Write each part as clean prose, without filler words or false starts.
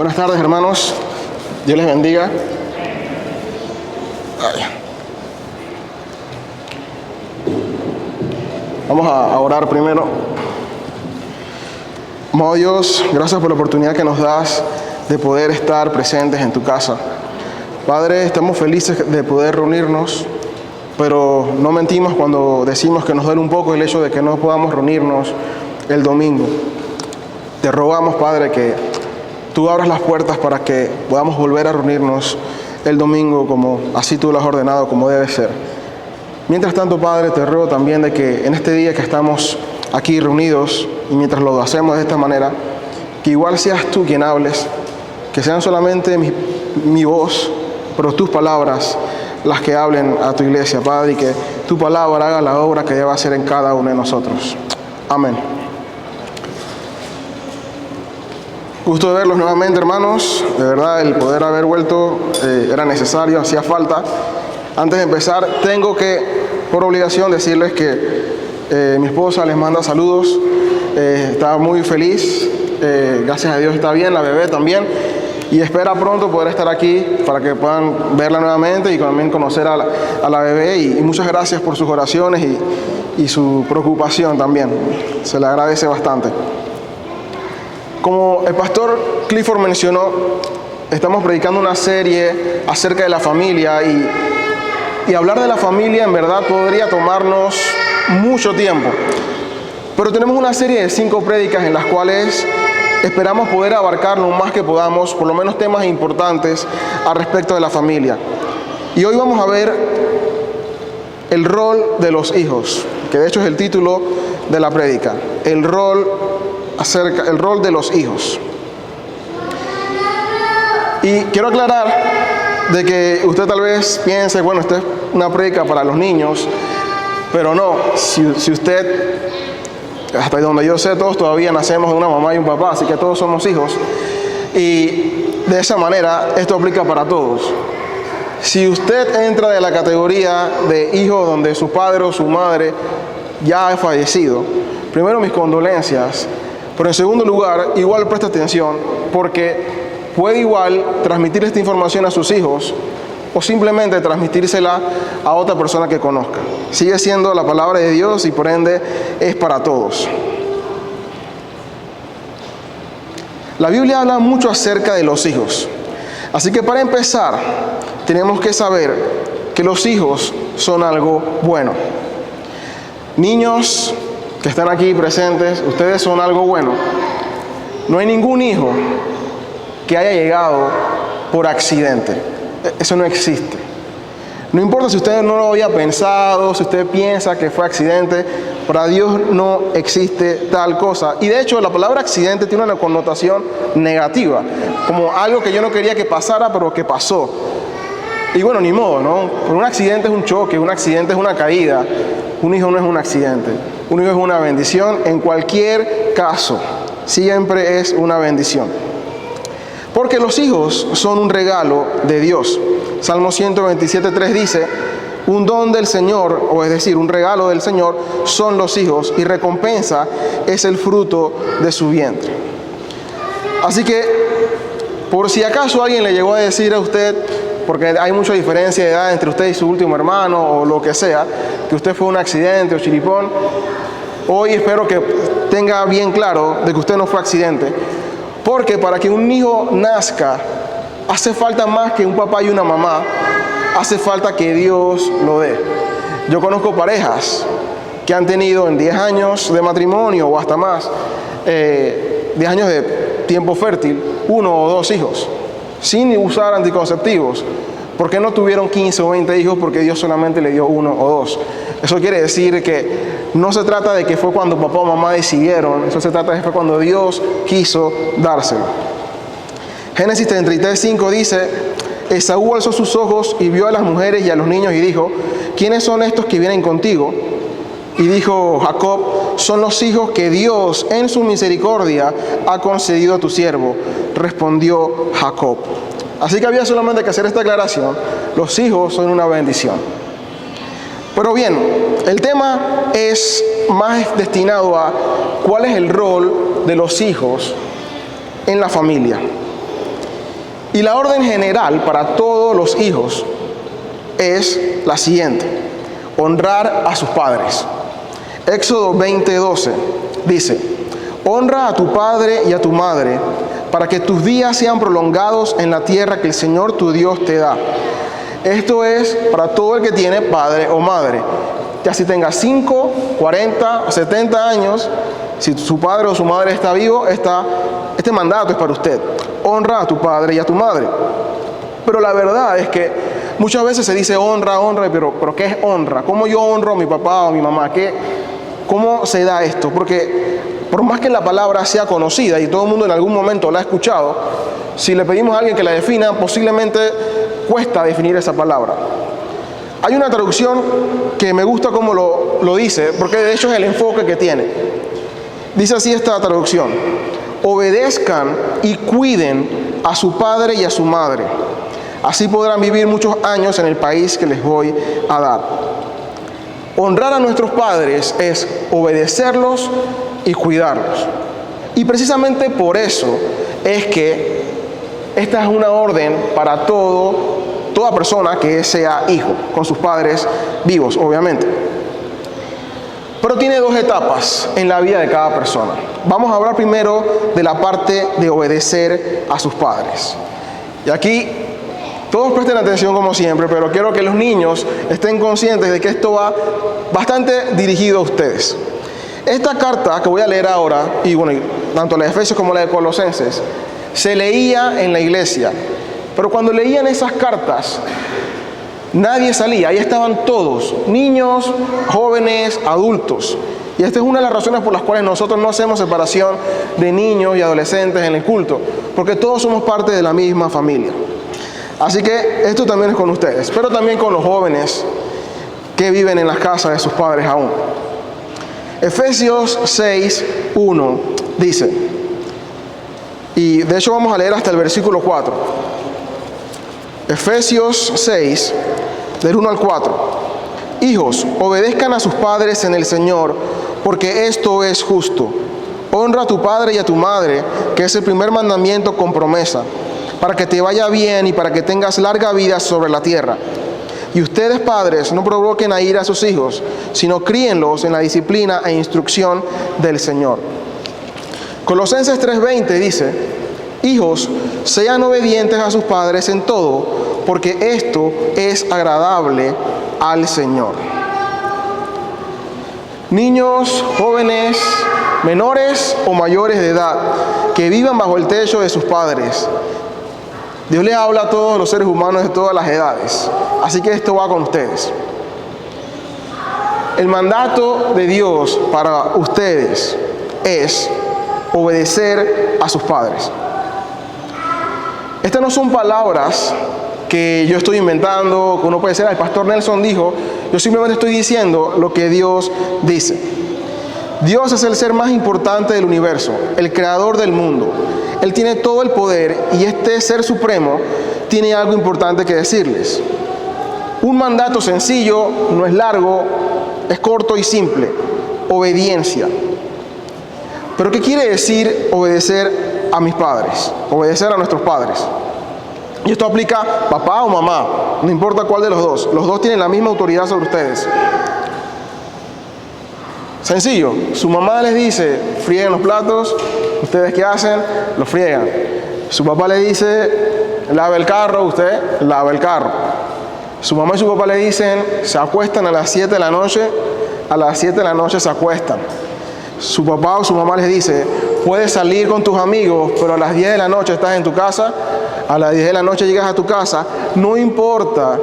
Buenas tardes, hermanos. Dios les bendiga. Vamos a orar primero. Amado Dios, gracias por la oportunidad que nos das de poder estar presentes en tu casa. Padre, estamos felices de poder reunirnos, pero no mentimos cuando decimos que nos duele un poco el hecho de que no podamos reunirnos el domingo. Te rogamos, Padre, que tú abras las puertas para que podamos volver a reunirnos el domingo como así tú lo has ordenado, como debe ser. Mientras tanto, Padre, te ruego también de que en este día que estamos aquí reunidos y mientras lo hacemos de esta manera, que igual seas tú quien hables, que sean solamente mi voz, pero tus palabras las que hablen a tu iglesia, Padre, y que tu palabra haga la obra que deba hacer en cada uno de nosotros. Amén. Gusto de verlos nuevamente, hermanos. De verdad, el poder haber vuelto era necesario, hacía falta. Antes de empezar, tengo que, por obligación, decirles que mi esposa les manda saludos. Está muy feliz. Gracias a Dios está bien, la bebé también. Y espera pronto poder estar aquí para que puedan verla nuevamente y también conocer a la bebé. Y muchas gracias por sus oraciones y su preocupación también. Se le agradece bastante. Como el pastor Clifford mencionó, estamos predicando una serie acerca de la familia y hablar de la familia en verdad podría tomarnos mucho tiempo. Pero tenemos una serie de 5 prédicas en las cuales esperamos poder abarcar lo más que podamos, por lo menos temas importantes al respecto de la familia. Y hoy vamos a ver el rol de los hijos, que de hecho es el título de la prédica, el rol de los hijos. Y quiero aclarar de que usted tal vez piense, bueno, esta es una prédica para los niños, pero no, si usted, hasta donde yo sé, todos todavía nacemos de una mamá y un papá, así que todos somos hijos, y de esa manera esto aplica para todos. Si usted entra de la categoría de hijo donde su padre o su madre ya ha fallecido, primero mis condolencias, pero en segundo lugar, igual presta atención, porque puede igual transmitir esta información a sus hijos o simplemente transmitírsela a otra persona que conozca. Sigue siendo la palabra de Dios y por ende es para todos. La Biblia habla mucho acerca de los hijos. Así que para empezar, tenemos que saber que los hijos son algo bueno. Niños que están aquí presentes, ustedes son algo bueno. No hay ningún hijo que haya llegado por accidente. Eso no existe. No importa si usted no lo había pensado, si usted piensa que fue accidente, para Dios no existe tal cosa. Y de hecho la palabra accidente tiene una connotación negativa, como algo que yo no quería que pasara, pero que pasó. Y bueno, ni modo, ¿no? Pero un accidente es un choque, un accidente es una caída. Un hijo no es un accidente. Un hijo es una bendición en cualquier caso. Siempre es una bendición. Porque los hijos son un regalo de Dios. Salmo 127:3 dice, un don del Señor, o es decir, un regalo del Señor, son los hijos y recompensa es el fruto de su vientre. Así que, por si acaso alguien le llegó a decir a usted, porque hay mucha diferencia de edad entre usted y su último hermano o lo que sea, que usted fue un accidente o chiripón, hoy espero que tenga bien claro de que usted no fue accidente, porque para que un hijo nazca hace falta más que un papá y una mamá, hace falta que Dios lo dé. Yo conozco parejas que han tenido en 10 años de matrimonio o hasta más, 10 años de tiempo fértil, 1 o 2 hijos, sin usar anticonceptivos. ¿Por qué no tuvieron 15 o 20 hijos? Porque Dios solamente le dio 1 o 2. Eso quiere decir que no se trata de que fue cuando papá o mamá decidieron, eso se trata de que fue cuando Dios quiso dárselo. Génesis 33:5 dice, Esaú alzó sus ojos y vio a las mujeres y a los niños y dijo, ¿quiénes son estos que vienen contigo? Y dijo Jacob, son los hijos que Dios en su misericordia ha concedido a tu siervo. Respondió Jacob. Así que había solamente que hacer esta aclaración. Los hijos son una bendición. Pero bien, el tema es más destinado a cuál es el rol de los hijos en la familia. Y la orden general para todos los hijos es la siguiente: honrar a sus padres. Éxodo 20:12 dice: honra a tu padre y a tu madre, para que tus días sean prolongados en la tierra que el Señor tu Dios te da. Esto es para todo el que tiene padre o madre, ya si tenga 5, 40 o 70 años, si su padre o su madre está vivo, este mandato es para usted: honra a tu padre y a tu madre. Pero la verdad es que muchas veces se dice honra, pero ¿qué es honra? ¿Cómo yo honro a mi papá o a mi mamá? ¿Cómo se da esto? Porque por más que la palabra sea conocida y todo el mundo en algún momento la ha escuchado, si le pedimos a alguien que la defina, posiblemente cuesta definir esa palabra. Hay una traducción que me gusta cómo lo dice, porque de hecho es el enfoque que tiene. Dice así esta traducción: obedezcan y cuiden a su padre y a su madre. Así podrán vivir muchos años en el país que les voy a dar. Honrar a nuestros padres es obedecerlos y cuidarlos. Y precisamente por eso es que esta es una orden para toda persona que sea hijo, con sus padres vivos, obviamente. Pero tiene dos etapas en la vida de cada persona. Vamos a hablar primero de la parte de obedecer a sus padres. Y aquí todos presten atención como siempre, pero quiero que los niños estén conscientes de que esto va bastante dirigido a ustedes. Esta carta que voy a leer ahora, y bueno, tanto la de Efesios como la de Colosenses, se leía en la iglesia. Pero cuando leían esas cartas, nadie salía, ahí estaban todos, niños, jóvenes, adultos. Y esta es una de las razones por las cuales nosotros no hacemos separación de niños y adolescentes en el culto, porque todos somos parte de la misma familia. Así que esto también es con ustedes, pero también con los jóvenes que viven en las casas de sus padres aún. Efesios 6:1 dice, y de hecho vamos a leer hasta el versículo 4. Efesios 6, del 1 al 4. Hijos, obedezcan a sus padres en el Señor, porque esto es justo. Honra a tu padre y a tu madre, que es el primer mandamiento con promesa, para que te vaya bien y para que tengas larga vida sobre la tierra. Y ustedes, padres, no provoquen a ira a sus hijos, sino críenlos en la disciplina e instrucción del Señor. Colosenses 3:20 dice: hijos, sean obedientes a sus padres en todo, porque esto es agradable al Señor. Niños, jóvenes, menores o mayores de edad, que vivan bajo el techo de sus padres. Dios les habla a todos los seres humanos de todas las edades, así que esto va con ustedes. El mandato de Dios para ustedes es obedecer a sus padres. Estas no son palabras que yo estoy inventando, que uno puede decir: el pastor Nelson dijo. Yo simplemente estoy diciendo lo que Dios dice. Dios es el ser más importante del universo, el creador del mundo. Él tiene todo el poder y este ser supremo tiene algo importante que decirles. Un mandato sencillo, no es largo, es corto y simple: obediencia. ¿Pero qué quiere decir obedecer a mis padres? Obedecer a nuestros padres. Y esto aplica papá o mamá, no importa cuál de los dos. Los dos tienen la misma autoridad sobre ustedes. Sencillo, su mamá les dice: frieguen los platos. ¿Ustedes qué hacen? Los friegan. Su papá le dice: lave el carro. Usted lava el carro. Su mamá y su papá le dicen: se acuestan a las 7 de la noche. A las 7 de la noche se acuestan. Su papá o su mamá les dice: puedes salir con tus amigos, pero a las 10 de la noche estás en tu casa. A las 10 de la noche llegas a tu casa. No importa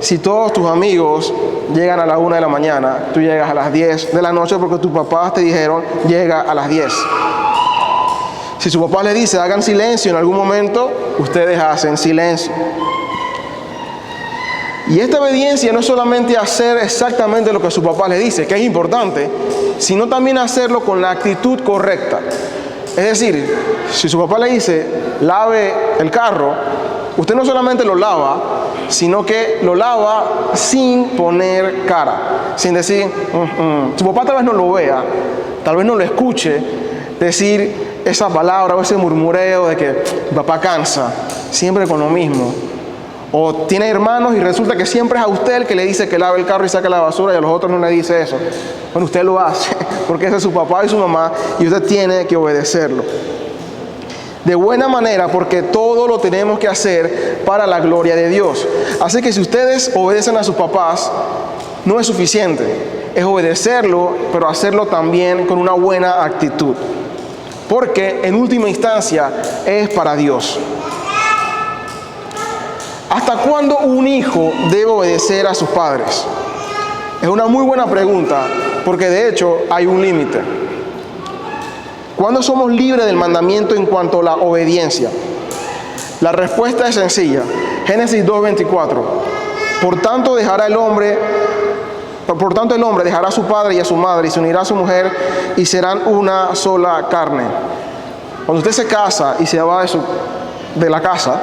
si todos tus amigos llegan a la 1 de la mañana, tú llegas a las 10 de la noche porque tus papás te dijeron: llega a las 10. Si su papá les dice: hagan silencio en algún momento, ustedes hacen silencio. Y esta obediencia no es solamente hacer exactamente lo que su papá le dice, que es importante, sino también hacerlo con la actitud correcta. Es decir, si su papá le dice: lave el carro, usted no solamente lo lava, sino que lo lava sin poner cara, sin decir, Su papá tal vez no lo vea, tal vez no lo escuche decir: esa palabra o ese murmureo de que papá cansa, siempre con lo mismo. O tiene hermanos y resulta que siempre es a usted el que le dice que lave el carro y saque la basura y a los otros no le dice eso. Bueno, usted lo hace porque ese es su papá y su mamá y usted tiene que obedecerlo. De buena manera, porque todo lo tenemos que hacer para la gloria de Dios. Así que si ustedes obedecen a sus papás, no es suficiente. Es obedecerlo, pero hacerlo también con una buena actitud. Porque en última instancia es para Dios. ¿Hasta cuándo un hijo debe obedecer a sus padres? Es una muy buena pregunta, porque de hecho hay un límite. ¿Cuándo somos libres del mandamiento en cuanto a la obediencia? La respuesta es sencilla. Génesis 2:24. Por tanto el hombre dejará a su padre y a su madre y se unirá a su mujer y serán una sola carne. Cuando usted se casa y se va de la casa,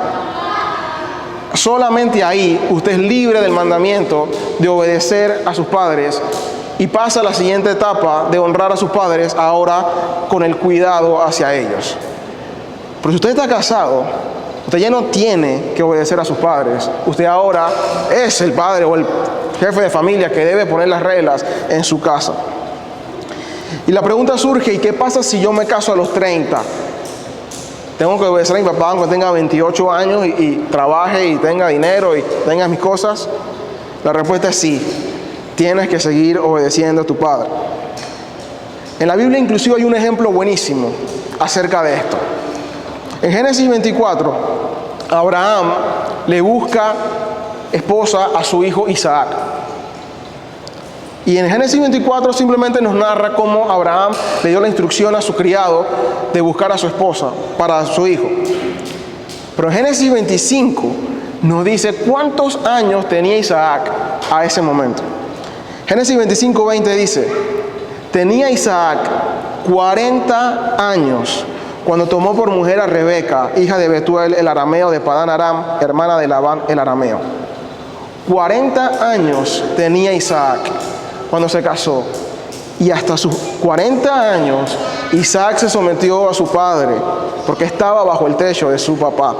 solamente ahí usted es libre del mandamiento de obedecer a sus padres y pasa a la siguiente etapa de honrar a sus padres ahora con el cuidado hacia ellos. Pero si usted está casado, usted ya no tiene que obedecer a sus padres. Usted ahora es el padre o el jefe de familia que debe poner las reglas en su casa. Y la pregunta surge, ¿y qué pasa si yo me caso a los 30? ¿Tengo que obedecer a mi papá aunque tenga 28 años y trabaje y tenga dinero y tenga mis cosas? La respuesta es sí. Tienes que seguir obedeciendo a tu padre. En la Biblia inclusive hay un ejemplo buenísimo acerca de esto. En Génesis 24, Abraham le busca esposa a su hijo Isaac. Y en Génesis 24 simplemente nos narra cómo Abraham le dio la instrucción a su criado de buscar a su esposa para su hijo. Pero en Génesis 25 nos dice cuántos años tenía Isaac a ese momento. Génesis 25:20 dice, tenía Isaac 40 años cuando tomó por mujer a Rebeca, hija de Betuel el arameo de Padán Aram, hermana de Labán el arameo. 40 años tenía Isaac cuando se casó. Y hasta sus 40 años Isaac se sometió a su padre porque estaba bajo el techo de su papá.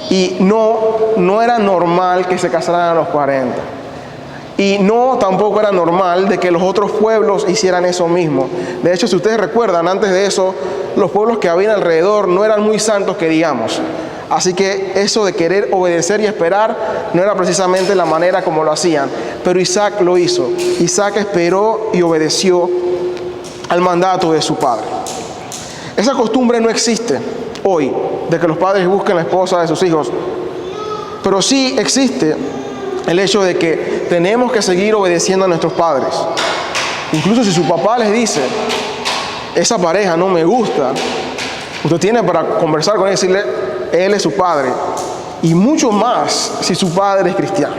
Y no era normal que se casaran a los 40. Y tampoco era normal de que los otros pueblos hicieran eso mismo. De hecho, si ustedes recuerdan, antes de eso, los pueblos que habían alrededor no eran muy santos que digamos. Así que eso de querer obedecer y esperar no era precisamente la manera como lo hacían. Pero Isaac lo hizo. Isaac esperó y obedeció al mandato de su padre. Esa costumbre no existe hoy, de que los padres busquen la esposa de sus hijos. Pero sí existe el hecho de que tenemos que seguir obedeciendo a nuestros padres. Incluso si su papá les dice, esa pareja no me gusta, usted tiene para conversar con él y decirle, él es su padre. Y mucho más si su padre es cristiano.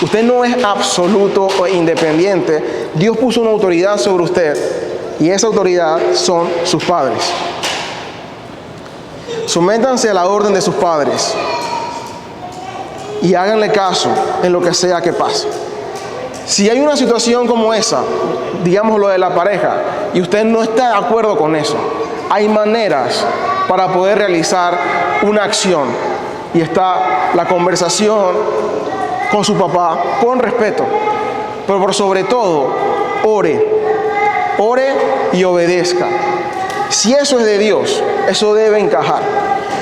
Usted no es absoluto o independiente. Dios puso una autoridad sobre usted y esa autoridad son sus padres. Sométanse a la orden de sus padres y háganle caso en lo que sea que pase. Si hay una situación como esa, digamos lo de la pareja, y usted no está de acuerdo con eso, hay maneras para poder realizar una acción. Y está la conversación con su papá, con respeto, pero por sobre todo, ore y obedezca. Si eso es de Dios, eso debe encajar.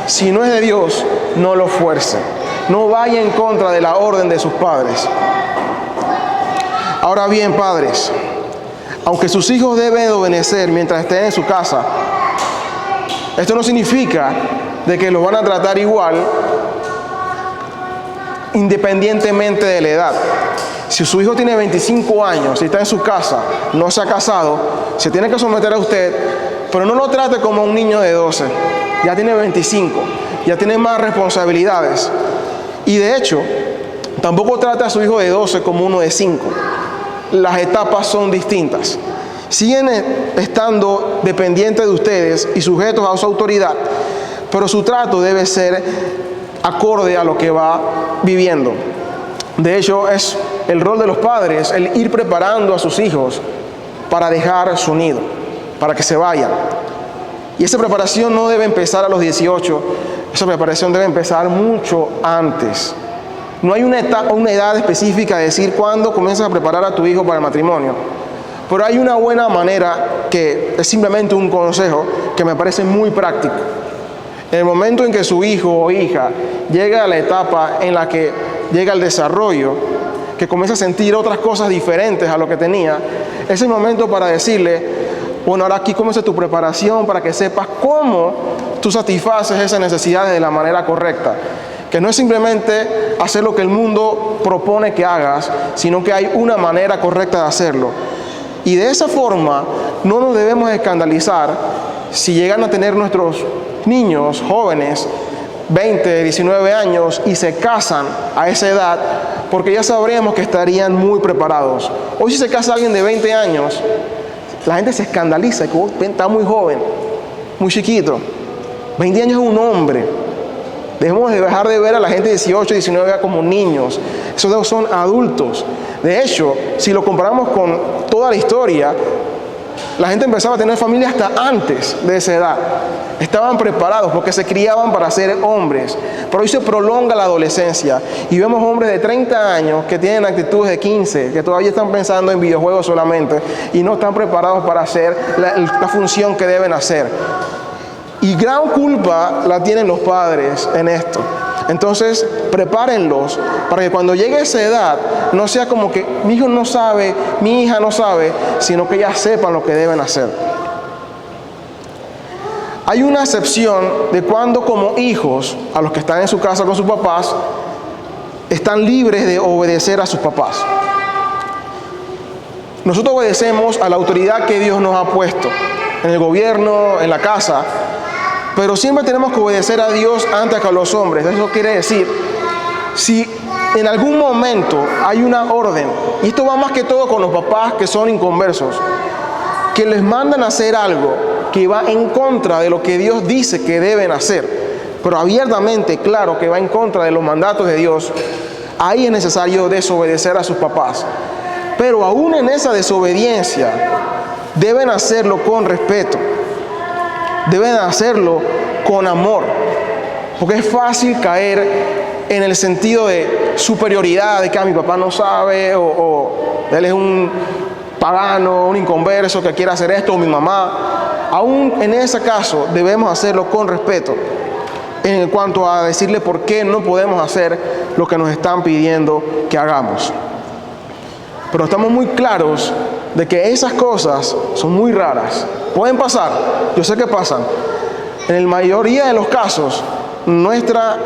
Si no es de Dios, no lo fuerce. No vaya en contra de la orden de sus padres. Ahora bien, padres, aunque sus hijos deben obedecer mientras estén en su casa, esto no significa de que los van a tratar igual independientemente de la edad. Si su hijo tiene 25 años y está en su casa, no se ha casado, se tiene que someter a usted, pero no lo trate como un niño de 12. Ya tiene 25, ya tiene más responsabilidades. Y de hecho, tampoco trate a su hijo de 12 como uno de 5. Las etapas son distintas. Siguen estando dependientes de ustedes y sujetos a su autoridad, pero su trato debe ser acorde a lo que va viviendo. De hecho, es el rol de los padres el ir preparando a sus hijos para dejar su nido, para que se vayan. Y esa preparación no debe empezar a los 18, esa preparación debe empezar mucho antes. No hay una edad específica de decir cuándo comienzas a preparar a tu hijo para el matrimonio. Pero hay una buena manera, que es simplemente un consejo, que me parece muy práctico. En el momento en que su hijo o hija llega a la etapa en la que llega al desarrollo, que comienza a sentir otras cosas diferentes a lo que tenía, es el momento para decirle, bueno, ahora aquí comienza tu preparación para que sepas cómo tú satisfaces esas necesidades de la manera correcta. Que no es simplemente hacer lo que el mundo propone que hagas, sino que hay una manera correcta de hacerlo. Y de esa forma no nos debemos escandalizar si llegan a tener nuestros niños, jóvenes, 20, 19 años y se casan a esa edad, porque ya sabremos que estarían muy preparados. Hoy si se casa alguien de 20 años, la gente se escandaliza, que está muy joven, muy chiquito. 20 años es un hombre. Debemos de dejar de ver a la gente de 18, 19 como niños. Esos son adultos. De hecho, si lo comparamos con toda la historia, la gente empezaba a tener familia hasta antes de esa edad. Estaban preparados porque se criaban para ser hombres. Pero hoy se prolonga la adolescencia y vemos hombres de 30 años que tienen actitudes de 15, que todavía están pensando en videojuegos solamente y no están preparados para hacer la función que deben hacer. Y gran culpa la tienen los padres en esto. Entonces, prepárenlos para que cuando llegue esa edad no sea como que mi hijo no sabe, mi hija no sabe, sino que ya sepan lo que deben hacer. Hay una excepción de cuando como hijos, a los que están en su casa con sus papás, están libres de obedecer a sus papás. Nosotros obedecemos a la autoridad que Dios nos ha puesto, en el gobierno, en la casa, pero siempre tenemos que obedecer a Dios antes que a los hombres. Eso quiere decir, si en algún momento hay una orden, y esto va más que todo con los papás que son inconversos, que les mandan a hacer algo que va en contra de lo que Dios dice que deben hacer, pero abiertamente, claro, que va en contra de los mandatos de Dios, ahí es necesario desobedecer a sus papás. Pero aún en esa desobediencia, deben hacerlo con respeto. Deben hacerlo con amor, porque es fácil caer en el sentido de superioridad, de que mi papá no sabe, o él es un pagano, un inconverso que quiere hacer esto, o mi mamá. Aún en ese caso debemos hacerlo con respeto, en cuanto a decirle por qué no podemos hacer lo que nos están pidiendo que hagamos. Pero estamos muy claros de que esas cosas son muy raras. Pueden pasar, yo sé que pasan. En la mayoría de los casos, nuestra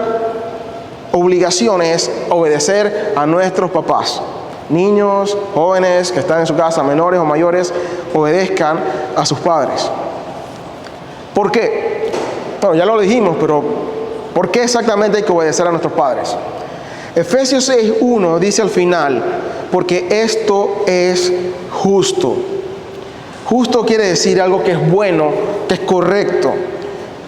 obligación es obedecer a nuestros papás. Niños, jóvenes que están en su casa, menores o mayores, obedezcan a sus padres. ¿Por qué? Bueno, ya lo dijimos, pero ¿por qué exactamente hay que obedecer a nuestros padres? Efesios 6:1 dice al final, porque esto es justo. Justo quiere decir algo que es bueno, que es correcto.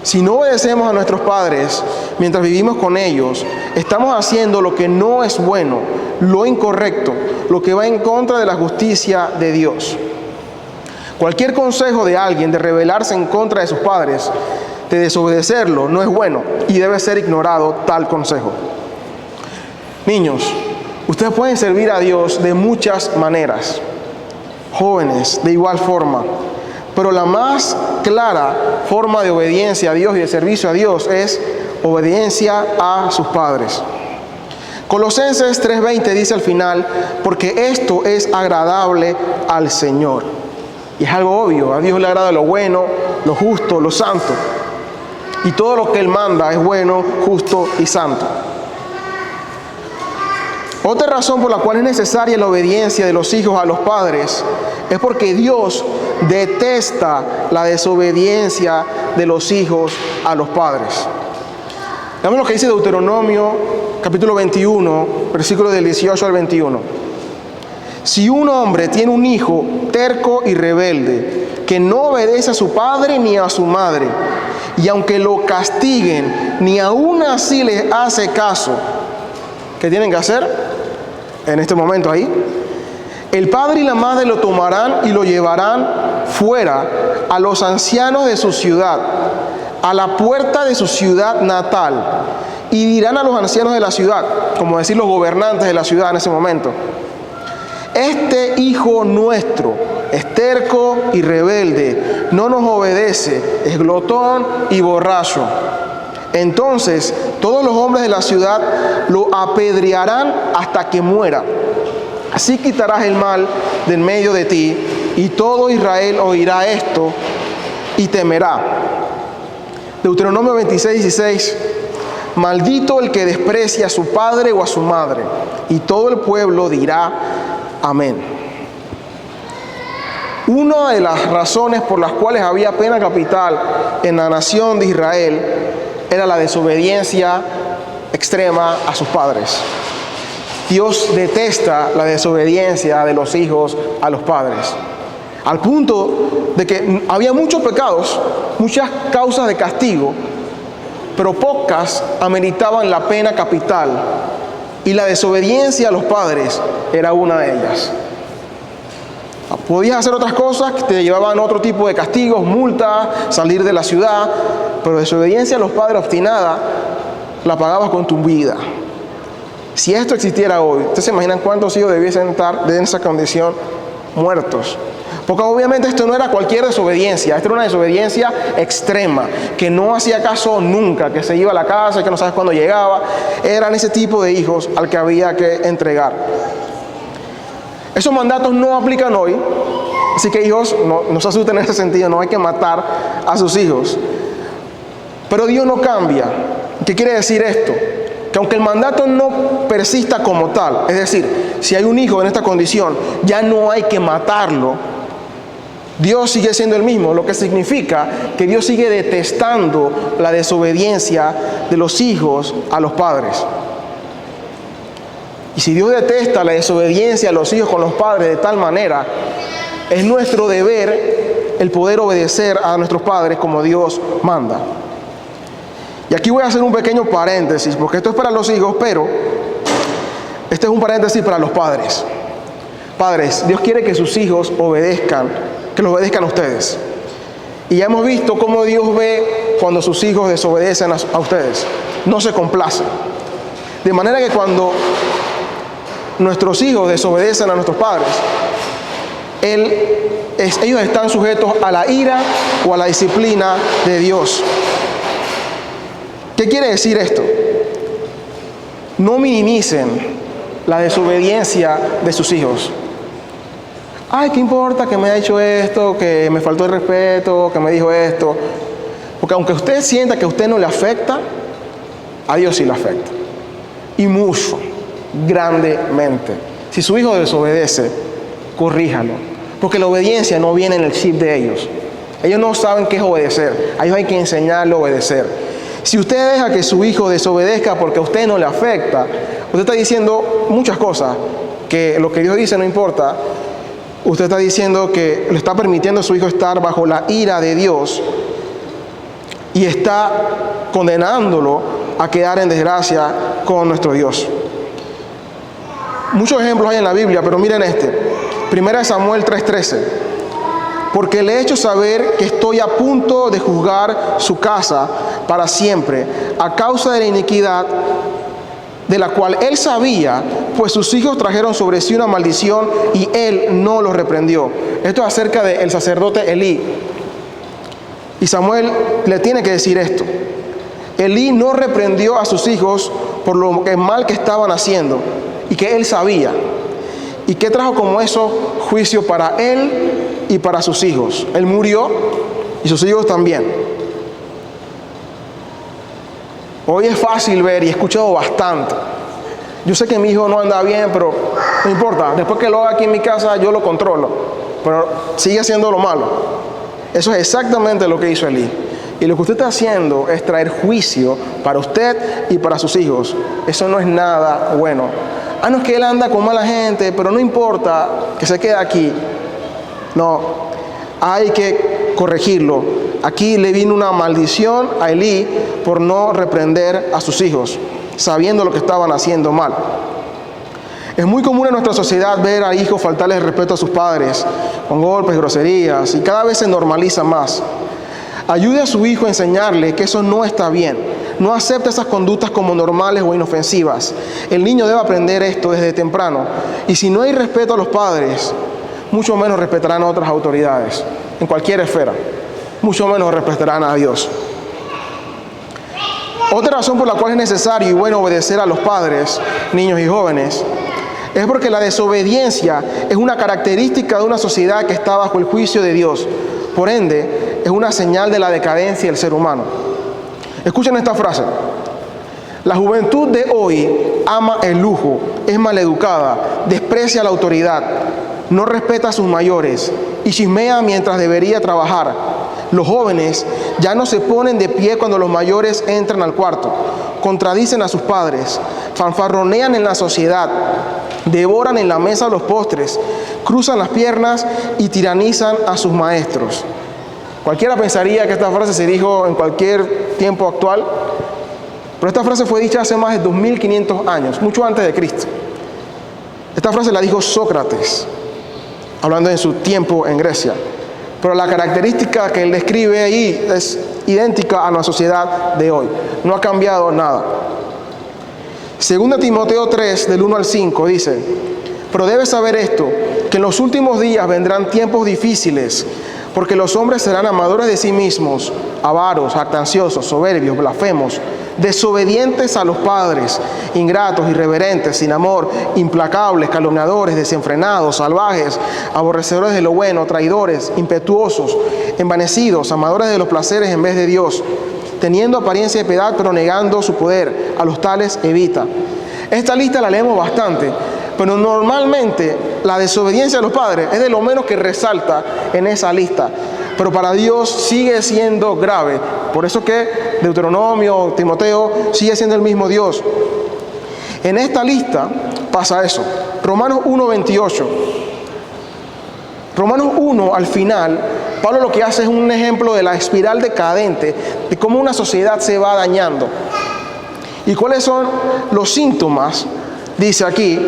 Si no obedecemos a nuestros padres mientras vivimos con ellos, estamos haciendo lo que no es bueno, lo incorrecto, lo que va en contra de la justicia de Dios. Cualquier consejo de alguien de rebelarse en contra de sus padres, de desobedecerlo, no es bueno y debe ser ignorado tal consejo. Niños, ustedes pueden servir a Dios de muchas maneras. Jóvenes, de igual forma. Pero la más clara forma de obediencia a Dios y de servicio a Dios es obediencia a sus padres. Colosenses 3:20 dice al final, porque esto es agradable al Señor. Y es algo obvio, a Dios le agrada lo bueno, lo justo, lo santo. Y todo lo que Él manda es bueno, justo y santo. Otra razón por la cual es necesaria la obediencia de los hijos a los padres es porque Dios detesta la desobediencia de los hijos a los padres. Veamos lo que dice Deuteronomio capítulo 21, versículos del 18 al 21. Si un hombre tiene un hijo terco y rebelde, que no obedece a su padre ni a su madre, y aunque lo castiguen, ni aún así les hace caso, ¿qué tienen que hacer en este momento ahí? El padre y la madre lo tomarán y lo llevarán fuera a los ancianos de su ciudad, a la puerta de su ciudad natal, y dirán a los ancianos de la ciudad, como decir los gobernantes de la ciudad en ese momento: este hijo nuestro es terco y rebelde, no nos obedece, es glotón y borracho. Entonces todos los hombres de la ciudad lo apedrearán hasta que muera. Así quitarás el mal del medio de ti, y todo Israel oirá esto y temerá. Deuteronomio 26:16. Maldito el que desprecia a su padre o a su madre. Y todo el pueblo dirá amén. Una de las razones por las cuales había pena capital en la nación de Israel era la desobediencia extrema a sus padres. Dios detesta la desobediencia de los hijos a los padres, al punto de que había muchos pecados, muchas causas de castigo, pero pocas ameritaban la pena capital, y la desobediencia a los padres era una de ellas. Podías hacer otras cosas que te llevaban a otro tipo de castigos, multas, salir de la ciudad, pero desobediencia a los padres obstinada la pagabas con tu vida. Si esto existiera hoy, ¿ustedes se imaginan cuántos hijos debiesen estar en esa condición muertos? Porque obviamente esto no era cualquier desobediencia, esto era una desobediencia extrema, que no hacía caso nunca, que se iba a la casa y que no sabes cuándo llegaba. Eran ese tipo de hijos al que había que entregar. Esos mandatos no aplican hoy, así que hijos, no se asusten en ese sentido, no hay que matar a sus hijos. Pero Dios no cambia. ¿Qué quiere decir esto? Que aunque el mandato no persista como tal, es decir, si hay un hijo en esta condición, ya no hay que matarlo, Dios sigue siendo el mismo, lo que significa que Dios sigue detestando la desobediencia de los hijos a los padres. Y si Dios detesta la desobediencia a los hijos con los padres de tal manera, es nuestro deber el poder obedecer a nuestros padres como Dios manda. Y aquí voy a hacer un pequeño paréntesis, porque esto es para los hijos, pero este es un paréntesis para los padres. Padres, Dios quiere que sus hijos obedezcan, que los obedezcan a ustedes. Y ya hemos visto cómo Dios ve cuando sus hijos desobedecen a ustedes. No se complace. De manera que cuando nuestros hijos desobedecen a nuestros padres, ellos están sujetos a la ira o a la disciplina de Dios. ¿Qué quiere decir esto? No minimicen la desobediencia de sus hijos. Ay, ¿qué importa que me haya hecho esto, que me faltó el respeto, que me dijo esto? Porque aunque usted sienta que a usted no le afecta, a Dios sí le afecta. Y mucho, grandemente. Si su hijo desobedece, corríjalo. Porque la obediencia no viene en el chip de ellos. Ellos no saben qué es obedecer. A ellos hay que enseñarle a obedecer. Si usted deja que su hijo desobedezca porque a usted no le afecta, usted está diciendo muchas cosas, que lo que Dios dice no importa. Usted está diciendo que le está permitiendo a su hijo estar bajo la ira de Dios y está condenándolo a quedar en desgracia con nuestro Dios. Muchos ejemplos hay en la Biblia, pero miren este. 1 Samuel 3:13. Porque le he hecho saber que estoy a punto de juzgar su casa para siempre, a causa de la iniquidad de la cual él sabía, pues sus hijos trajeron sobre sí una maldición y él no los reprendió. Esto es acerca del sacerdote Elí. Y Samuel le tiene que decir esto. Elí no reprendió a sus hijos por lo mal que estaban haciendo y que él sabía. ¿Y qué trajo como eso? Juicio para él y para sus hijos. Él murió y sus hijos también. Hoy es fácil ver y he escuchado bastante. Yo sé que mi hijo no anda bien, pero no importa. Después que lo haga aquí en mi casa, yo lo controlo. Pero sigue haciendo lo malo. Eso es exactamente lo que hizo Elí. Y lo que usted está haciendo es traer juicio para usted y para sus hijos. Eso no es nada bueno. Ah, no, es que él anda con mala gente, pero no importa que se quede aquí. No, hay que corregirlo. Aquí le vino una maldición a Elí por no reprender a sus hijos, sabiendo lo que estaban haciendo mal. Es muy común en nuestra sociedad ver a hijos faltarles el respeto a sus padres, con golpes, groserías, y cada vez se normaliza más. Ayude a su hijo a enseñarle que eso no está bien. No acepte esas conductas como normales o inofensivas. El niño debe aprender esto desde temprano. Y si no hay respeto a los padres, mucho menos respetarán a otras autoridades, en cualquier esfera. Mucho menos respetarán a Dios. Otra razón por la cual es necesario y bueno obedecer a los padres, niños y jóvenes, es porque la desobediencia es una característica de una sociedad que está bajo el juicio de Dios. Por ende, es una señal de la decadencia del ser humano. Escuchen esta frase. La juventud de hoy ama el lujo, es maleducada, desprecia la autoridad, no respeta a sus mayores y chismea mientras debería trabajar. Los jóvenes ya no se ponen de pie cuando los mayores entran al cuarto, contradicen a sus padres, fanfarronean en la sociedad, devoran en la mesa los postres, cruzan las piernas y tiranizan a sus maestros. Cualquiera pensaría que esta frase se dijo en cualquier tiempo actual, pero esta frase fue dicha hace más de 2500 años, mucho antes de Cristo. Esta frase la dijo Sócrates, hablando en su tiempo en Grecia. Pero la característica que él describe ahí es idéntica a la sociedad de hoy. No ha cambiado nada. Segunda Timoteo 3, del 1 al 5, dice: pero debes saber esto, que en los últimos días vendrán tiempos difíciles, porque los hombres serán amadores de sí mismos, avaros, jactanciosos, soberbios, blasfemos, desobedientes a los padres, ingratos, irreverentes, sin amor, implacables, calumniadores, desenfrenados, salvajes, aborrecedores de lo bueno, traidores, impetuosos, envanecidos, amadores de los placeres en vez de Dios, teniendo apariencia de piedad, pero negando su poder. A los tales evita. Esta lista la leemos bastante, pero normalmente la desobediencia a los padres es de lo menos que resalta en esa lista. Pero para Dios sigue siendo grave. Por eso que Deuteronomio, Timoteo, sigue siendo el mismo Dios. En esta lista pasa eso. Romanos 1:28. Romanos 1, al final, Pablo lo que hace es un ejemplo de la espiral decadente, de cómo una sociedad se va dañando. ¿Y cuáles son los síntomas? Dice aquí,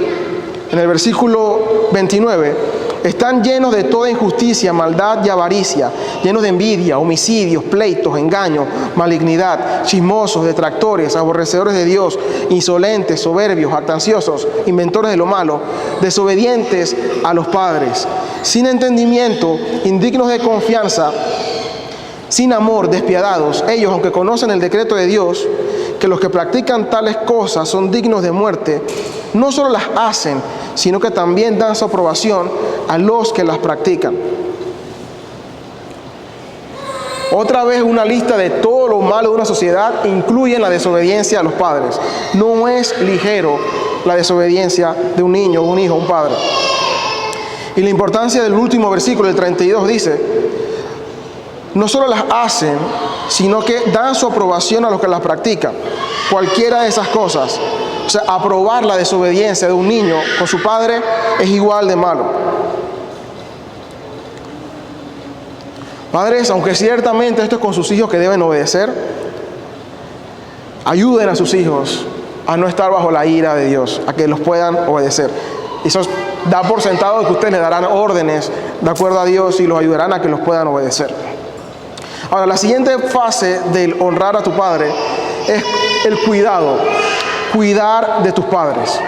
en el versículo 29, están llenos de toda injusticia, maldad y avaricia, llenos de envidia, homicidios, pleitos, engaños, malignidad, chismosos, detractores, aborrecedores de Dios, insolentes, soberbios, jactanciosos, inventores de lo malo, desobedientes a los padres, sin entendimiento, indignos de confianza, sin amor, despiadados. Ellos, aunque conocen el decreto de Dios, que los que practican tales cosas son dignos de muerte, no solo las hacen, sino que también dan su aprobación a los que las practican. Otra vez una lista de todo lo malo de una sociedad incluye la desobediencia a los padres. No es ligero la desobediencia de un niño, un hijo, un padre. Y la importancia del último versículo, el 32, dice: no solo las hacen, sino que dan su aprobación a los que las practican. Cualquiera de esas cosas. O sea, aprobar la desobediencia de un niño con su padre es igual de malo. Padres, aunque ciertamente esto es con sus hijos que deben obedecer, ayuden a sus hijos a no estar bajo la ira de Dios, a que los puedan obedecer. Eso da por sentado que ustedes le darán órdenes de acuerdo a Dios y los ayudarán a que los puedan obedecer. Ahora, la siguiente fase del honrar a tu padre es el cuidado. Cuidar de tus padres.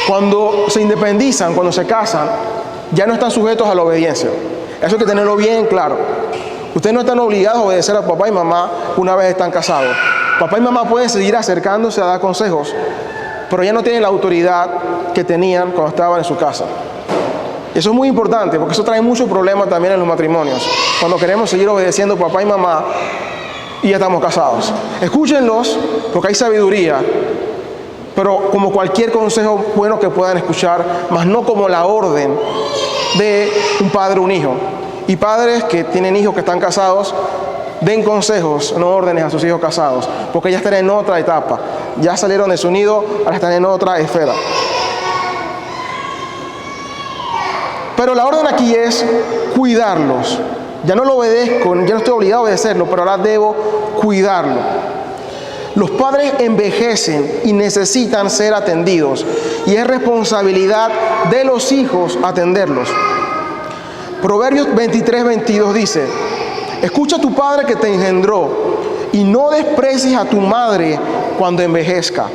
Cuando se independizan, cuando se casan, ya no están sujetos a la obediencia. Eso hay que tenerlo bien claro. Ustedes no están obligados a obedecer a papá y mamá una vez están casados. Papá y mamá pueden seguir acercándose a dar consejos, pero ya no tienen la autoridad que tenían cuando estaban en su casa. Eso es muy importante, porque eso trae muchos problemas también en los matrimonios. Cuando queremos seguir obedeciendo a papá y mamá y ya estamos casados. Escúchenlos, porque hay sabiduría, pero como cualquier consejo bueno que puedan escuchar, más no como la orden de un padre o un hijo. Y padres que tienen hijos que están casados, den consejos, no órdenes a sus hijos casados, porque ya están en otra etapa. Ya salieron de su nido, ahora están en otra esfera. Pero la orden aquí es cuidarlos. Ya no lo obedezco, ya no estoy obligado a obedecerlo, pero ahora debo cuidarlo. Los padres envejecen y necesitan ser atendidos, y es responsabilidad de los hijos atenderlos. Proverbios 23:22 dice: escucha a tu padre que te engendró, y no desprecies a tu madre cuando envejezca.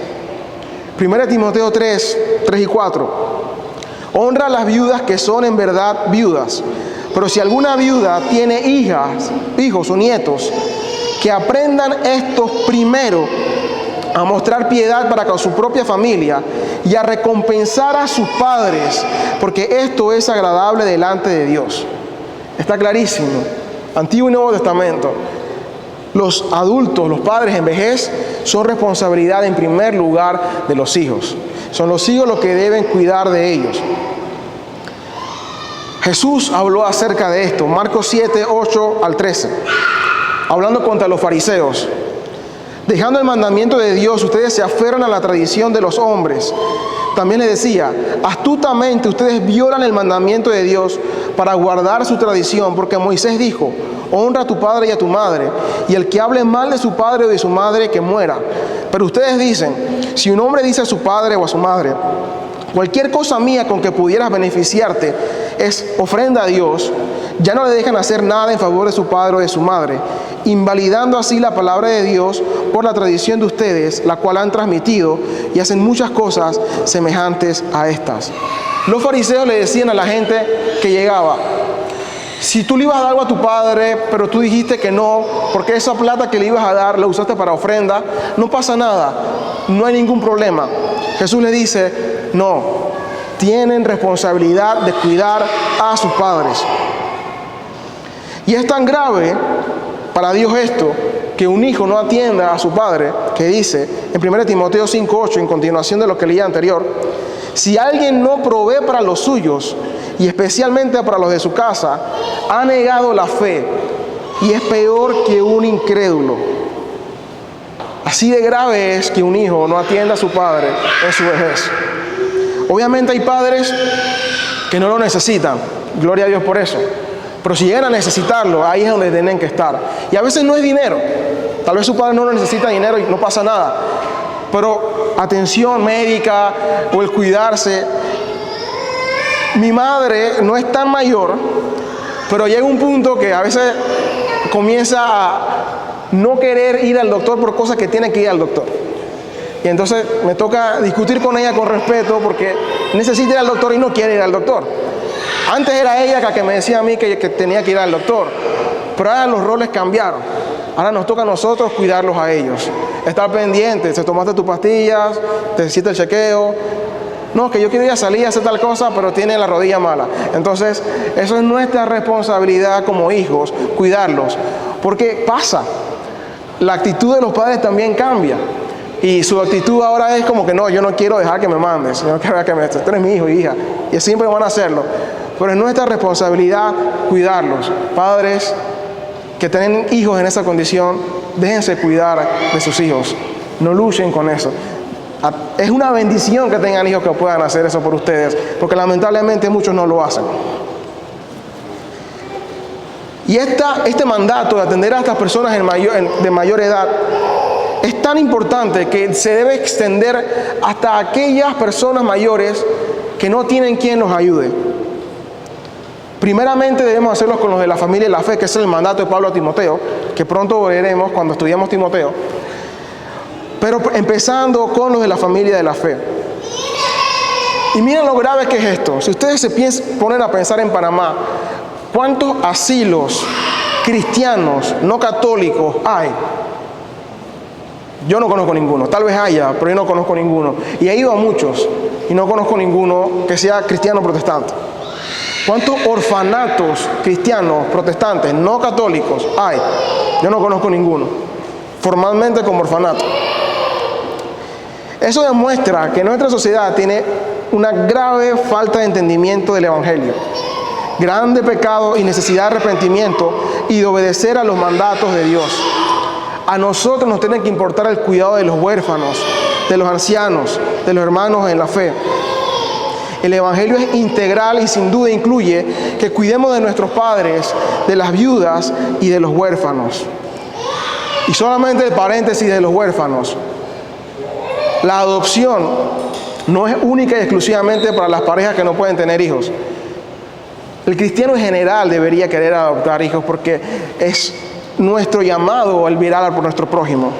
1 Timoteo 3:4. Honra a las viudas que son en verdad viudas, pero si alguna viuda tiene hijos o nietos, que aprendan estos primero a mostrar piedad para con su propia familia y a recompensar a sus padres, porque esto es agradable delante de Dios. Está clarísimo. Antiguo y Nuevo Testamento. Los adultos, los padres en vejez, son responsabilidad en primer lugar de los hijos. Son los hijos los que deben cuidar de ellos. Jesús habló acerca de esto, Marcos 7:8-13, hablando contra los fariseos. Dejando el mandamiento de Dios, ustedes se aferran a la tradición de los hombres. También les decía: astutamente ustedes violan el mandamiento de Dios para guardar su tradición, porque Moisés dijo: honra a tu padre y a tu madre, y el que hable mal de su padre o de su madre, que muera. Pero ustedes dicen: si un hombre dice a su padre o a su madre, cualquier cosa mía con que pudieras beneficiarte es ofrenda a Dios, ya no le dejan hacer nada en favor de su padre o de su madre, invalidando así la palabra de Dios por la tradición de ustedes, la cual han transmitido, y hacen muchas cosas semejantes a estas. Los fariseos le decían a la gente que llegaba: si tú le ibas a dar algo a tu padre, pero tú dijiste que no, porque esa plata que le ibas a dar la usaste para ofrenda, no pasa nada, no hay ningún problema. Jesús le dice: no, tienen responsabilidad de cuidar a sus padres. Y es tan grave para Dios esto, que un hijo no atienda a su padre, que dice en 1 Timoteo 5:8, en continuación de lo que leí anterior: si alguien no provee para los suyos, y especialmente para los de su casa, ha negado la fe y es peor que un incrédulo. Así de grave es que un hijo no atienda a su padre en su vejez. Obviamente hay padres que no lo necesitan, gloria a Dios por eso. Pero si llegan a necesitarlo, ahí es donde tienen que estar. Y a veces no es dinero. Tal vez su padre no necesita dinero y no pasa nada. Pero atención médica o el cuidarse. Mi madre no es tan mayor, pero llega un punto que a veces comienza a no querer ir al doctor por cosas que tiene que ir al doctor. Y entonces me toca discutir con ella con respeto, porque necesita ir al doctor y no quiere ir al doctor. Antes era ella la que me decía a mí que tenía que ir al doctor, pero ahora los roles cambiaron. Ahora nos toca a nosotros cuidarlos a ellos. Estar pendientes: te tomaste tus pastillas, te hiciste el chequeo. No, que yo quería salir a hacer tal cosa, pero tiene la rodilla mala. Entonces, eso es nuestra responsabilidad como hijos, cuidarlos. Porque pasa, la actitud de los padres también cambia. Y su actitud ahora es como que no, yo no quiero dejar que me mandes, yo no quiero que tú eres mi hijo y hija. Y siempre van a hacerlo. Pero es nuestra responsabilidad cuidarlos. Padres que tienen hijos en esa condición, déjense cuidar de sus hijos. No luchen con eso. Es una bendición que tengan hijos que puedan hacer eso por ustedes, porque lamentablemente muchos no lo hacen. Y este mandato de atender a estas personas de mayor edad es tan importante que se debe extender hasta aquellas personas mayores que no tienen quien los ayude. Primeramente debemos hacerlo con los de la familia de la fe, que es el mandato de Pablo a Timoteo, que pronto veremos cuando estudiamos Timoteo. Pero empezando con los de la familia de la fe. Y miren lo grave que es esto. Si ustedes se ponen a pensar en Panamá, ¿cuántos asilos cristianos no católicos hay? Yo no conozco ninguno. Tal vez haya, pero yo no conozco ninguno. Y he ido a muchos y no conozco ninguno que sea cristiano o protestante. ¿Cuántos orfanatos cristianos, protestantes, no católicos hay? Yo no conozco ninguno. Formalmente como orfanato. Eso demuestra que nuestra sociedad tiene una grave falta de entendimiento del Evangelio, grande pecado y necesidad de arrepentimiento y de obedecer a los mandatos de Dios. A nosotros nos tiene que importar el cuidado de los huérfanos, de los ancianos, de los hermanos en la fe. El Evangelio es integral y sin duda incluye que cuidemos de nuestros padres, de las viudas y de los huérfanos. Y solamente el paréntesis de los huérfanos. La adopción no es única y exclusivamente para las parejas que no pueden tener hijos. El cristiano en general debería querer adoptar hijos porque es nuestro llamado al mirar por nuestro prójimo.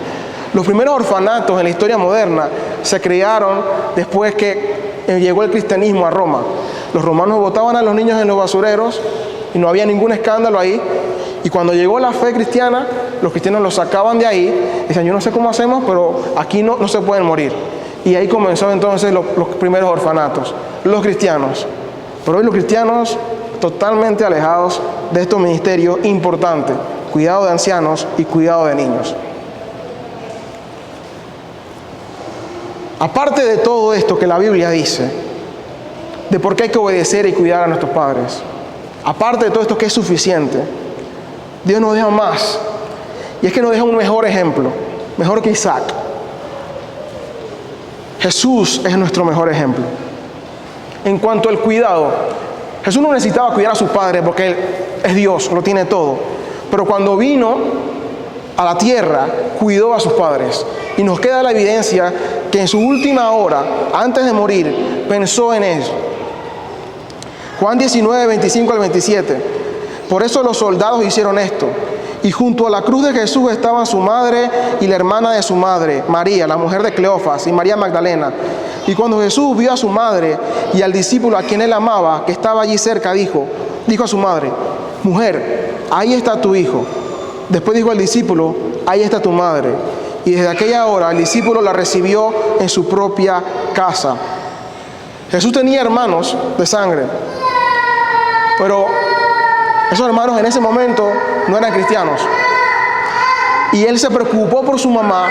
Los primeros orfanatos en la historia moderna se crearon después que llegó el cristianismo a Roma. Los romanos botaban a los niños en los basureros y no había ningún escándalo ahí. Y cuando llegó la fe cristiana, los cristianos los sacaban de ahí y decían, yo no sé cómo hacemos, pero aquí no se pueden morir. Y ahí comenzó entonces los primeros orfanatos, los cristianos. Pero hoy los cristianos totalmente alejados de estos ministerios importantes, cuidado de ancianos y cuidado de niños. Aparte de todo esto que la Biblia dice, de por qué hay que obedecer y cuidar a nuestros padres, aparte de todo esto que es suficiente, Dios nos deja más. Y es que nos deja un mejor ejemplo, mejor que Isaac. Jesús es nuestro mejor ejemplo. En cuanto al cuidado, Jesús no necesitaba cuidar a su padre porque Él es Dios, lo tiene todo. Pero cuando vino a la tierra, cuidó a sus padres. Y nos queda la evidencia que en su última hora, antes de morir, pensó en eso. Juan 19, 25 al 27. Por eso los soldados hicieron esto. Y junto a la cruz de Jesús estaban su madre y la hermana de su madre, María, la mujer de Cleofas, y María Magdalena. Y cuando Jesús vio a su madre y al discípulo a quien él amaba, que estaba allí cerca, dijo a su madre, mujer, ahí está tu hijo. Después dijo al discípulo, ahí está tu madre. Y desde aquella hora el discípulo la recibió en su propia casa. Jesús tenía hermanos de sangre, pero esos hermanos en ese momento no eran cristianos. Y él se preocupó por su mamá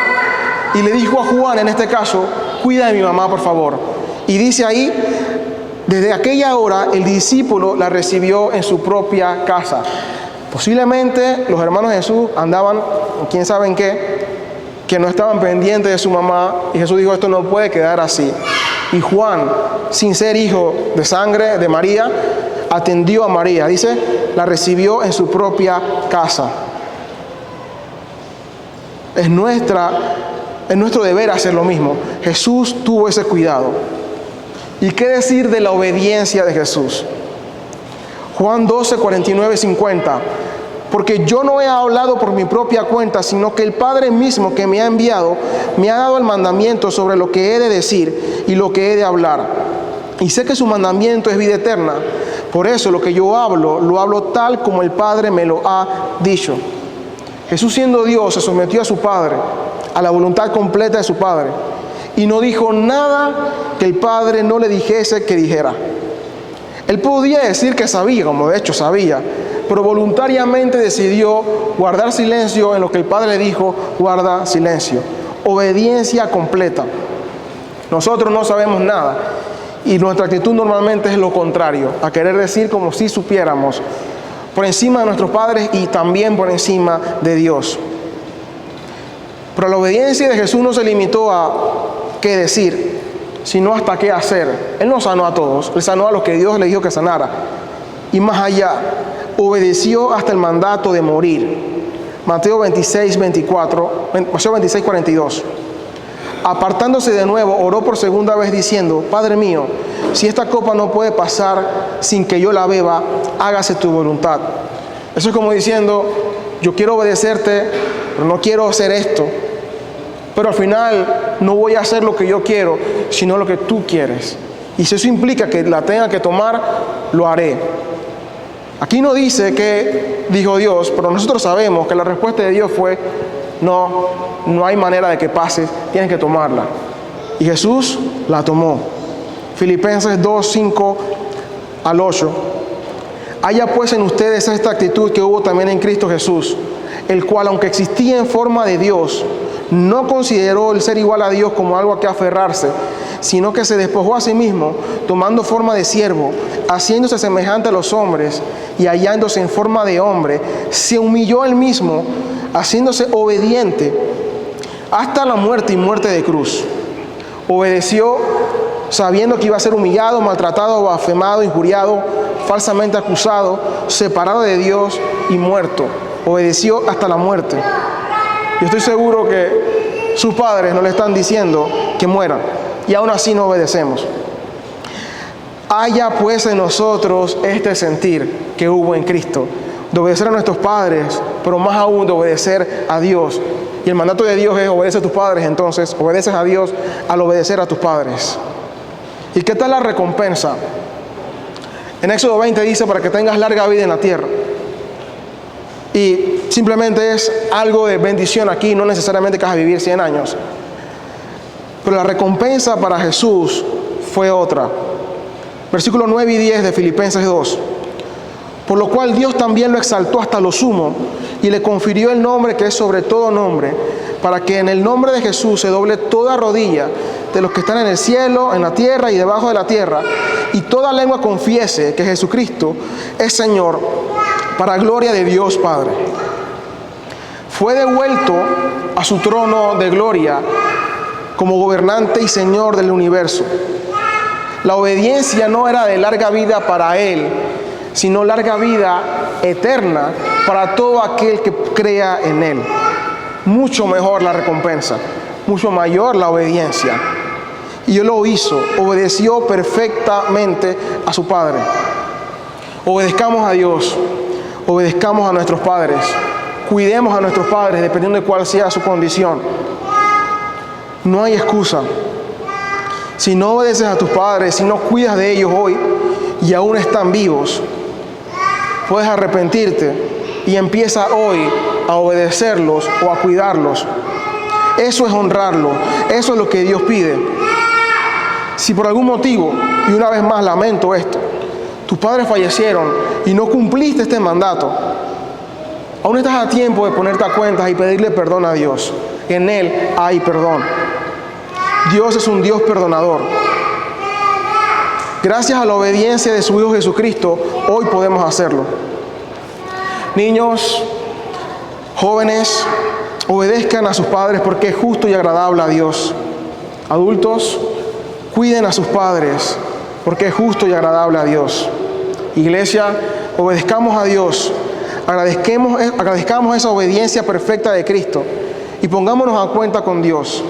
y le dijo a Juan, en este caso, cuida de mi mamá, por favor. Y dice ahí, desde aquella hora el discípulo la recibió en su propia casa. Posiblemente los hermanos de Jesús andaban, quién sabe en qué, que no estaban pendientes de su mamá. Y Jesús dijo, esto no puede quedar así. Y Juan, sin ser hijo de sangre de María, atendió a María. Dice, la recibió en su propia casa. Es nuestro deber hacer lo mismo. Jesús tuvo ese cuidado. ¿Y qué decir de la obediencia de Jesús? Juan 12, 49, 50. Porque yo no he hablado por mi propia cuenta, sino que el Padre mismo que me ha enviado me ha dado el mandamiento sobre lo que he de decir y lo que he de hablar. Y sé que su mandamiento es vida eterna. Por eso lo que yo hablo, lo hablo tal como el Padre me lo ha dicho. Jesús, siendo Dios, se sometió a su Padre, a la voluntad completa de su Padre, y no dijo nada que el Padre no le dijese que dijera. Él podía decir que sabía, como de hecho sabía, pero voluntariamente decidió guardar silencio en lo que el Padre le dijo, guarda silencio. Obediencia completa. Nosotros no sabemos nada y nuestra actitud normalmente es lo contrario, a querer decir como si supiéramos, por encima de nuestros padres y también por encima de Dios. Pero la obediencia de Jesús no se limitó a qué decir, sino hasta qué hacer. Él no sanó a todos, Él sanó a los que Dios le dijo que sanara. Y más allá, obedeció hasta el mandato de morir. Mateo 26, 42. Apartándose de nuevo, oró por segunda vez diciendo, Padre mío, si esta copa no puede pasar sin que yo la beba, hágase tu voluntad. Eso es como diciendo, yo quiero obedecerte, pero no quiero hacer esto. Pero al final no voy a hacer lo que yo quiero, sino lo que tú quieres. Y si eso implica que la tenga que tomar, lo haré. Aquí no dice que dijo Dios, pero nosotros sabemos que la respuesta de Dios fue, no hay manera de que pases, tienes que tomarla. Y Jesús la tomó. Filipenses 2, 5 al 8. Haya pues en ustedes esta actitud que hubo también en Cristo Jesús, el cual, aunque existía en forma de Dios, no consideró el ser igual a Dios como algo a que aferrarse, sino que se despojó a sí mismo, tomando forma de siervo, haciéndose semejante a los hombres, y hallándose en forma de hombre, se humilló él mismo, haciéndose obediente hasta la muerte y muerte de cruz. Obedeció sabiendo que iba a ser humillado, maltratado, blasfemado, injuriado, falsamente acusado, separado de Dios y muerto. Obedeció hasta la muerte. Yo estoy seguro que sus padres no le están diciendo que mueran, y aún así no obedecemos. Haya pues en nosotros este sentir que hubo en Cristo, de obedecer a nuestros padres, pero más aún de obedecer a Dios. Y el mandato de Dios es: obedece a tus padres. Entonces obedeces a Dios al obedecer a tus padres. ¿Y qué tal la recompensa? En Éxodo 20 dice: para que tengas larga vida en la tierra. Y simplemente es algo de bendición aquí, no necesariamente que vas a vivir 100 años. Pero la recompensa para Jesús fue otra. Versículos 9 y 10 de Filipenses 2. Por lo cual Dios también lo exaltó hasta lo sumo y le confirió el nombre que es sobre todo nombre, para que en el nombre de Jesús se doble toda rodilla de los que están en el cielo, en la tierra y debajo de la tierra, y toda lengua confiese que Jesucristo es Señor, para gloria de Dios Padre. Fue devuelto a su trono de gloria como gobernante y Señor del universo. La obediencia no era de larga vida para Él, sino larga vida eterna para todo aquel que crea en Él. Mucho mejor la recompensa, mucho mayor la obediencia. Y Él lo hizo, obedeció perfectamente a su Padre. Obedezcamos a Dios, obedezcamos a nuestros padres, cuidemos a nuestros padres dependiendo de cuál sea su condición. No hay excusa. Si no obedeces a tus padres, si no cuidas de ellos hoy y aún están vivos, puedes arrepentirte y empieza hoy a obedecerlos o a cuidarlos. Eso es honrarlo, eso es lo que Dios pide. Si por algún motivo, y una vez más lamento esto, tus padres fallecieron y no cumpliste este mandato, aún estás a tiempo de ponerte a cuentas y pedirle perdón a Dios. En Él hay perdón. Dios es un Dios perdonador. Gracias a la obediencia de su Hijo Jesucristo, hoy podemos hacerlo. Niños, jóvenes, obedezcan a sus padres porque es justo y agradable a Dios. Adultos, cuiden a sus padres porque es justo y agradable a Dios. Iglesia, obedezcamos a Dios, agradezcamos esa obediencia perfecta de Cristo y pongámonos a cuenta con Dios,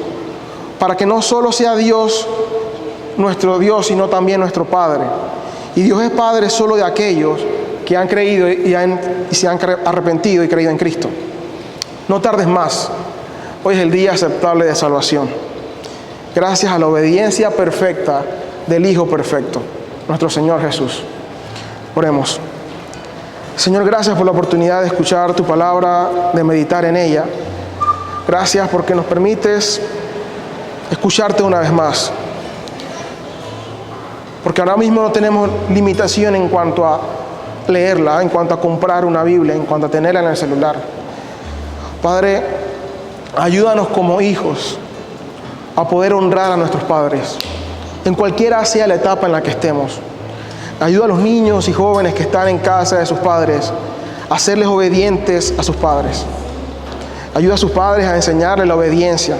para que no solo sea Dios nuestro Dios, sino también nuestro Padre. Y Dios es Padre solo de aquellos que han creído y se han arrepentido y creído en Cristo. No tardes más. Hoy es el día aceptable de salvación. Gracias a la obediencia perfecta del Hijo perfecto, nuestro Señor Jesús. Oremos. Señor, gracias por la oportunidad de escuchar tu palabra, de meditar en ella. Gracias porque nos permites escucharte una vez más. Porque ahora mismo no tenemos limitación en cuanto a leerla, en cuanto a comprar una Biblia, en cuanto a tenerla en el celular. Padre, ayúdanos como hijos a poder honrar a nuestros padres, en cualquiera sea la etapa en la que estemos. Ayuda a los niños y jóvenes que están en casa de sus padres a serles obedientes a sus padres. Ayuda a sus padres a enseñarles la obediencia.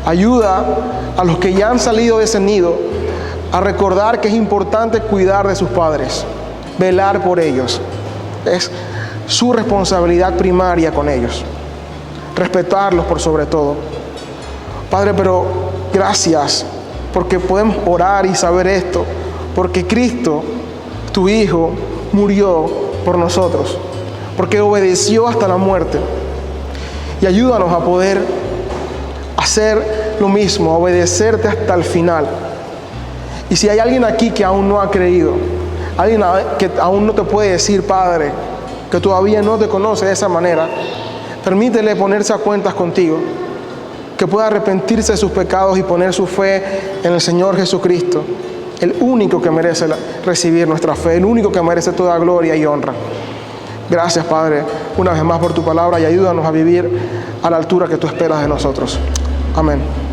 Ayuda a los que ya han salido de ese nido a recordar que es importante cuidar de sus padres, velar por ellos. Es su responsabilidad primaria con ellos. Respetarlos por sobre todo. Padre, pero gracias porque podemos orar y saber esto, porque Cristo, tu Hijo, murió por nosotros, porque obedeció hasta la muerte. Y ayúdanos a poder hacer lo mismo, obedecerte hasta el final. Y si hay alguien aquí que aún no ha creído, alguien que aún no te puede decir Padre, que todavía no te conoce de esa manera, permítele ponerse a cuentas contigo, que pueda arrepentirse de sus pecados y poner su fe en el Señor Jesucristo, el único que merece recibir nuestra fe, el único que merece toda gloria y honra. Gracias, Padre, una vez más por tu palabra y ayúdanos a vivir a la altura que tú esperas de nosotros. Amén.